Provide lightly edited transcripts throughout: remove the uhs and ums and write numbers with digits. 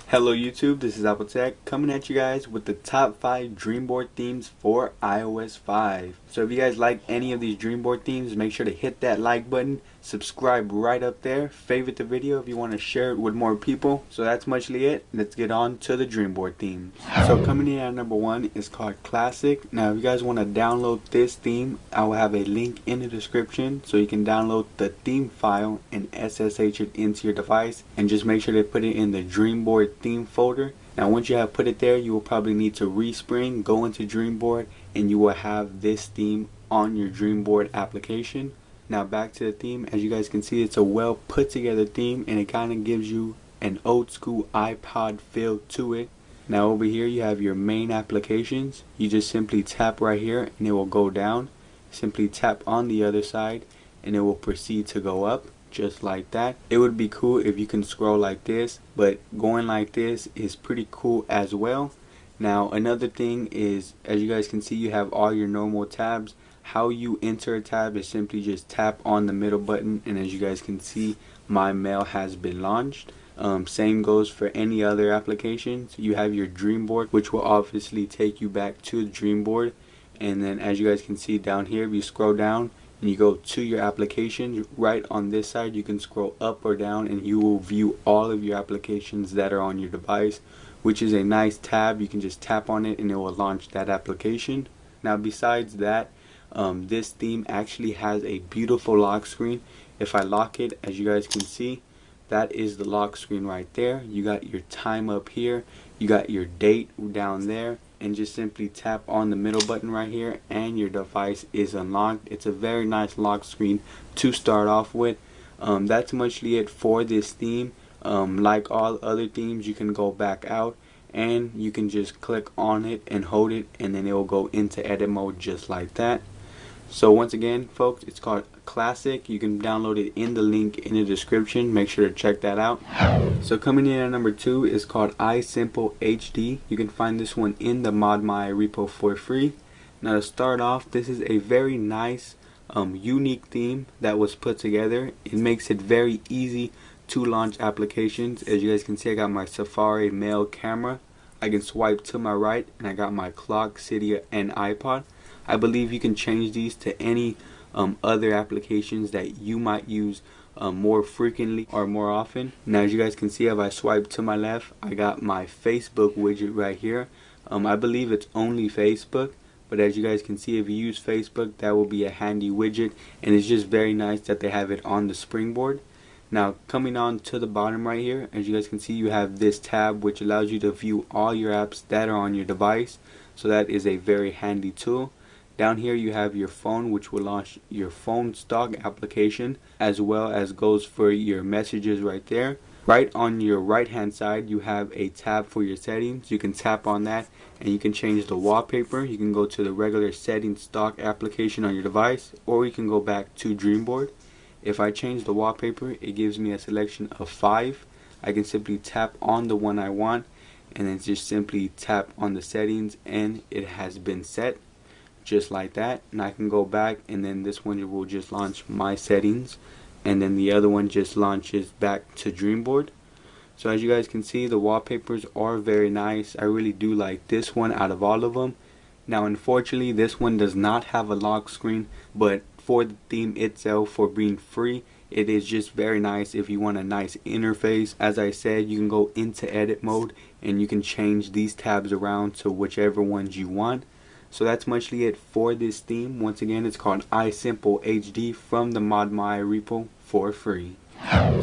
Hello YouTube, this is Apple Tech coming at you guys with the top 5 Dreamboard themes for iOS 5. So if you guys like any of these Dreamboard themes, make sure to hit that like button, subscribe right up there, favorite the video if you want to share it with more people. So that's muchly it. Let's get on to the Dreamboard themes. So coming in at number 1 is called Classic. Now if you guys want to download this theme, I will have a link in the description so you can download the theme file and SSH it into your device, and just make sure to put it in the Dreamboard theme folder. Now once you have put it there, you will probably need to respring, go into Dreamboard, and you will have this theme on your Dreamboard application. Now back to the theme. As you guys can see, it's a well put together theme, and it kind of gives you an old school iPod feel to it. Now over here you have your main applications. You just simply tap right here and it will go down. Simply tap on the other side and it will proceed to go up. Just like that. It would be cool if you can scroll like this, but going like this is pretty cool as well. Now another thing is, as you guys can see, you have all your normal tabs. How you enter a tab is simply just tap on the middle button, and as you guys can see, my mail has been launched. Same goes for any other applications. You have your Dreamboard, which will obviously take you back to the Dreamboard, and then as you guys can see down here, if you scroll down and you go to your application, right on this side you can scroll up or down and you will view all of your applications that are on your device, which is a nice tab. You can just tap on it and it will launch that application. Now besides that, this theme actually has a beautiful lock screen. If I lock it, as you guys can see, that is the lock screen right there. You got your time up here, you got your date down there, and just simply tap on the middle button right here and your device is unlocked. It's a very nice lock screen to start off with. That's muchly it for this theme. Like all other themes, you can go back out and you can just click on it and hold it, and then it will go into edit mode just like that. So once again folks, it's called Classic. You can download it in the link in the description. Make sure to check that out. So coming in at number 2 is called iSimple HD. You can find this one in the ModMy repo for free. Now to start off, this is a very nice unique theme that was put together. It makes it very easy to launch applications. As you guys can see, I got my Safari mail camera. I can swipe to my right and I got my clock, Cydia, and iPod. I believe you can change these to any other applications that you might use more frequently or more often. Now as you guys can see, if I swipe to my left, I got my Facebook widget right here. I believe it's only Facebook, but as you guys can see, if you use Facebook, that will be a handy widget, and it's just very nice that they have it on the springboard. Now coming on to the bottom right here, as you guys can see, you have this tab which allows you to view all your apps that are on your device. So that is a very handy tool. Down here you have your phone, which will launch your phone stock application, as well as goes for your messages right there. Right on your right hand side you have a tab for your settings. You can tap on that and you can change the wallpaper. You can go to the regular settings stock application on your device, or you can go back to Dreamboard. If I change the wallpaper, it gives me a selection of 5. I can simply tap on the one I want and then just simply tap on the settings and it has been set. Just like that. And I can go back and then this one will just launch my settings, and then the other one just launches back to Dreamboard. So as you guys can see, the wallpapers are very nice. I really do like this one out of all of them. Now unfortunately this one does not have a lock screen, but for the theme itself, for being free, it is just very nice if you want a nice interface. As I said, you can go into edit mode and you can change these tabs around to whichever ones you want. So that's muchly it for this theme. Once again, it's called iSimple HD from the ModMy repo for free.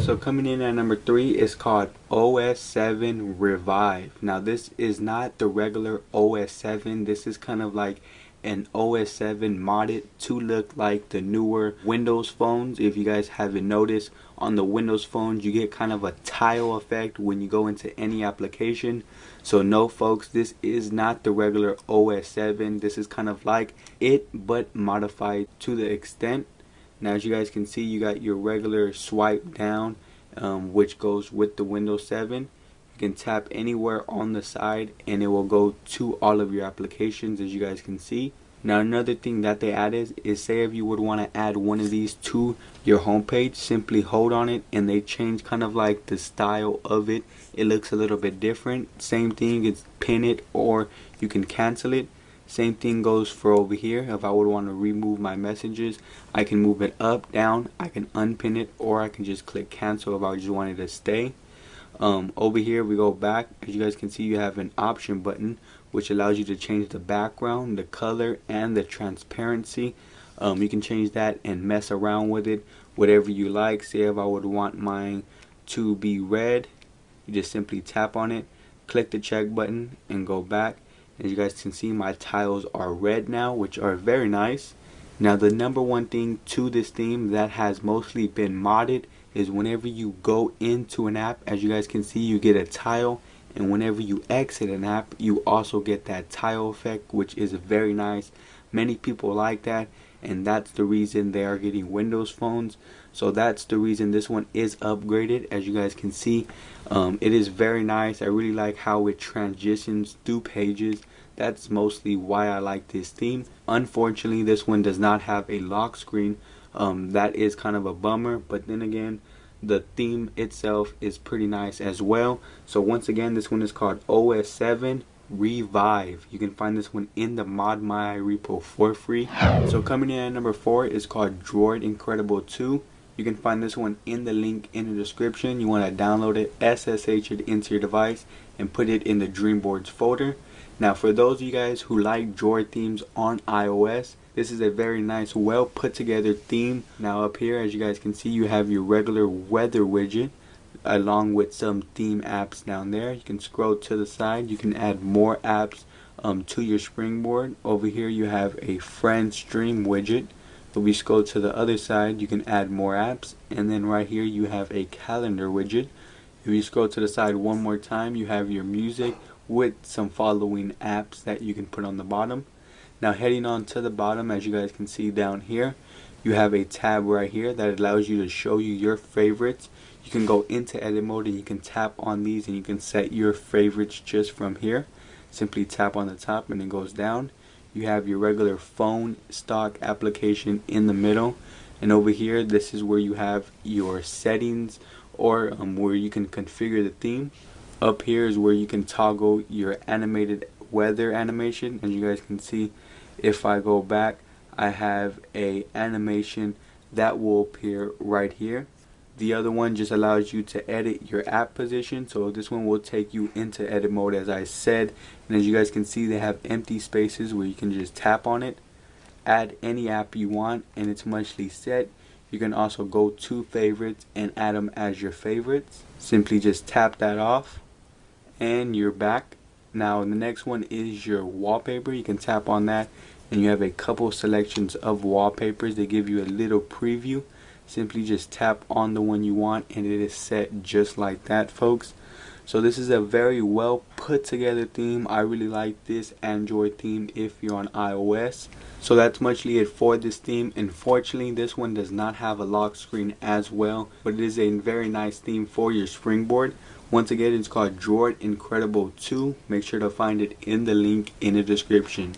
So coming in at number 3 is called OS 7 Revive. Now this is not the regular OS 7. This is kind of like an OS 7 modded to look like the newer Windows phones. If you guys haven't noticed, on the Windows phones you get kind of a tile effect when you go into any application. So no folks, this is not the regular OS 7. This is kind of like it, but modified to the extent. Now as you guys can see, you got your regular swipe down, which goes with the Windows 7. You can tap anywhere on the side and it will go to all of your applications, as you guys can see. Now another thing that they added is, say if you would want to add one of these to your homepage, simply hold on it and they change kind of like the style of it. It looks a little bit different. Same thing, it's pin it or you can cancel it. Same thing goes for over here. If I would want to remove my messages, I can move it up, down, I can unpin it, or I can just click cancel if I just wanted to stay. Over here we go back. As you guys can see, you have an option button which allows you to change the background, the color, and the transparency. You can change that and mess around with it whatever you like. Say if I would want mine to be red, you just simply tap on it, click the check button, and go back. As you guys can see, my tiles are red now, which are very nice. Now the number one thing to this theme that has mostly been modded is whenever you go into an app, as you guys can see, you get a tile, and whenever you exit an app, you also get that tile effect, which is very nice. Many people like that, and that's the reason they are getting Windows phones. So that's the reason this one is upgraded. As you guys can see, it is very nice. I really like how it transitions through pages. That's mostly why I like this theme. Unfortunately, this one does not have a lock screen. That is kind of a bummer, but then again, the theme itself is pretty nice as well. So once again, this one is called OS 7 Revive. You can find this one in the Mod My repo for free. So coming in at number 4 is called Droid Incredible 2. You can find this one in the link in the description. You want to download it, SSH it into your device, and put it in the Dreamboards folder. Now for those of you guys who like droid themes on iOS, this is a very nice, well put together theme. Now up here, as you guys can see, you have your regular weather widget along with some theme apps down there. You can scroll to the side, you can add more apps to your springboard. Over here you have a friend stream widget. If we scroll to the other side, you can add more apps, and then right here you have a calendar widget. If you scroll to the side one more time, you have your music with some following apps that you can put on the bottom. Now heading on to the bottom, as you guys can see down here, you have a tab right here that allows you to show you your favorites. You can go into edit mode and you can tap on these and you can set your favorites just from here. Simply tap on the top and it goes down. You have your regular phone stock application in the middle, and over here this is where you have your settings, or where you can configure the theme. Up here is where you can toggle your animated weather animation. As you guys can see, if I go back, I have a animation that will appear right here. The other one just allows you to edit your app position, so this one will take you into edit mode, as I said. And as you guys can see, they have empty spaces where you can just tap on it, add any app you want, and it's mostly set. You can also go to favorites and add them as your favorites. Simply just tap that off and you're back. Now the next one is your wallpaper. You can tap on that and you have a couple selections of wallpapers. They give you a little preview. Simply just tap on the one you want and it is set just like that, folks. So this is a very well put together theme. I really like this Android theme if you're on iOS. So that's muchly it for this theme. Unfortunately, this one does not have a lock screen as well, but it is a very nice theme for your springboard. Once again, it's called Droid Incredible 2. Make sure to find it in the link in the description.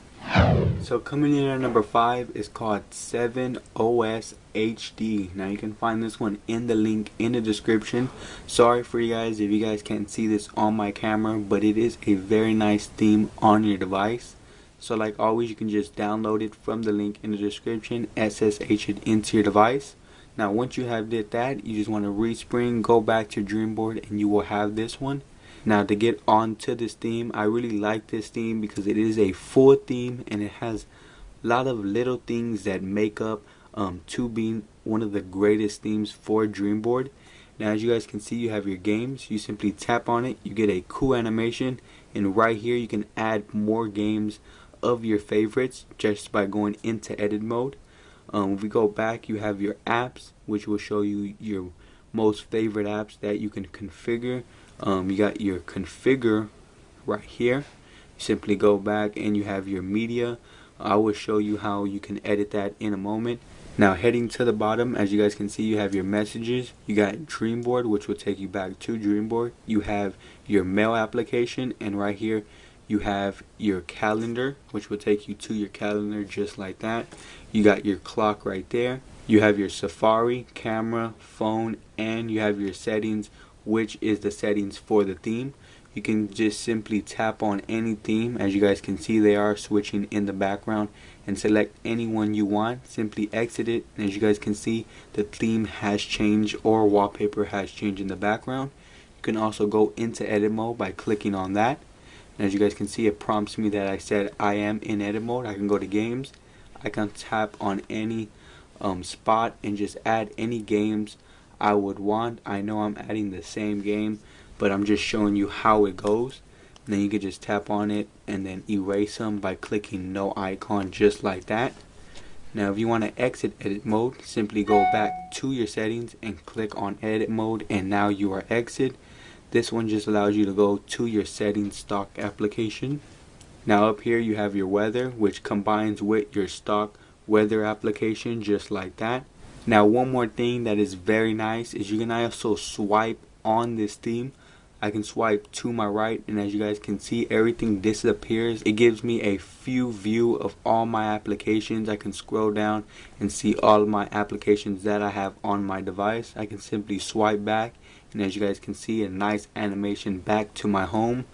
So coming in at number 5 is called 7OS HD. Now you can find this one in the link in the description. Sorry for you guys if you guys can't see this on my camera, but it is a very nice theme on your device. So like always, you can just download it from the link in the description, SSH it into your device. Now once you have did that, you just want to respring, go back to Dreamboard, and you will have this one. Now to get on to this theme, I really like this theme because it is a full theme and it has a lot of little things that make up to being one of the greatest themes for Dreamboard. Now as you guys can see, you have your games. You simply tap on it, you get a cool animation, and right here you can add more games of your favorites just by going into edit mode. If we go back, you have your apps, which will show you your most favorite apps that you can configure. You got your configure right here. You simply go back and you have your media. I will show you how you can edit that in a moment. Now heading to the bottom, as you guys can see, you have your messages. You got Dreamboard, which will take you back to Dreamboard. You have your mail application, and right here You have your calendar, which will take you to your calendar just like that. You got your clock right there. You have your Safari, camera, phone, and you have your settings, which is the settings for the theme. You can just simply tap on any theme. As you guys can see, they are switching in the background, and select any one you want. Simply exit it, and as you guys can see, the theme has changed or wallpaper has changed in the background. You can also go into edit mode by clicking on that. And as you guys can see, it prompts me that I said I am in edit mode. I can go to games. I can tap on any spot and just add any games I would want. I know I'm adding the same game, but I'm just showing you how it goes. And then you can just tap on it and then erase them by clicking no icon, just like that. Now if you want to exit edit mode, simply go back to your settings and click on edit mode, and now you are exit. This one just allows you to go to your settings stock application. Now up here you have your weather, which combines with your stock weather application, just like that. Now one more thing that is very nice is you can also swipe on this theme. I can swipe to my right, and as you guys can see, everything disappears. It gives me a view of all my applications. I can scroll down and see all of my applications that I have on my device. I can simply swipe back, and as you guys can see, a nice animation back to my home.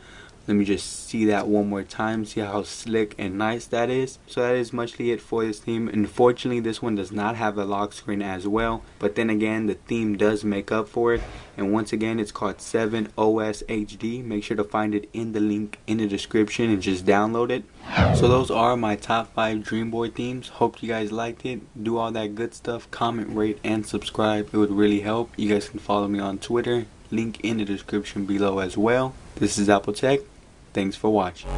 Let me just see that one more time, see how slick and nice that is. So that is muchly it for this theme. Unfortunately, this one does not have a lock screen as well, but then again, the theme does make up for it. And once again, it's called 7OS HD. Make sure to find it in the link in the description and just download it. So those are my top 5 Dreamboard themes. Hope you guys liked it. Do all that good stuff. Comment, rate, and subscribe. It would really help. You guys can follow me on Twitter. Link in the description below as well. This is Apple Tech. Thanks for watching.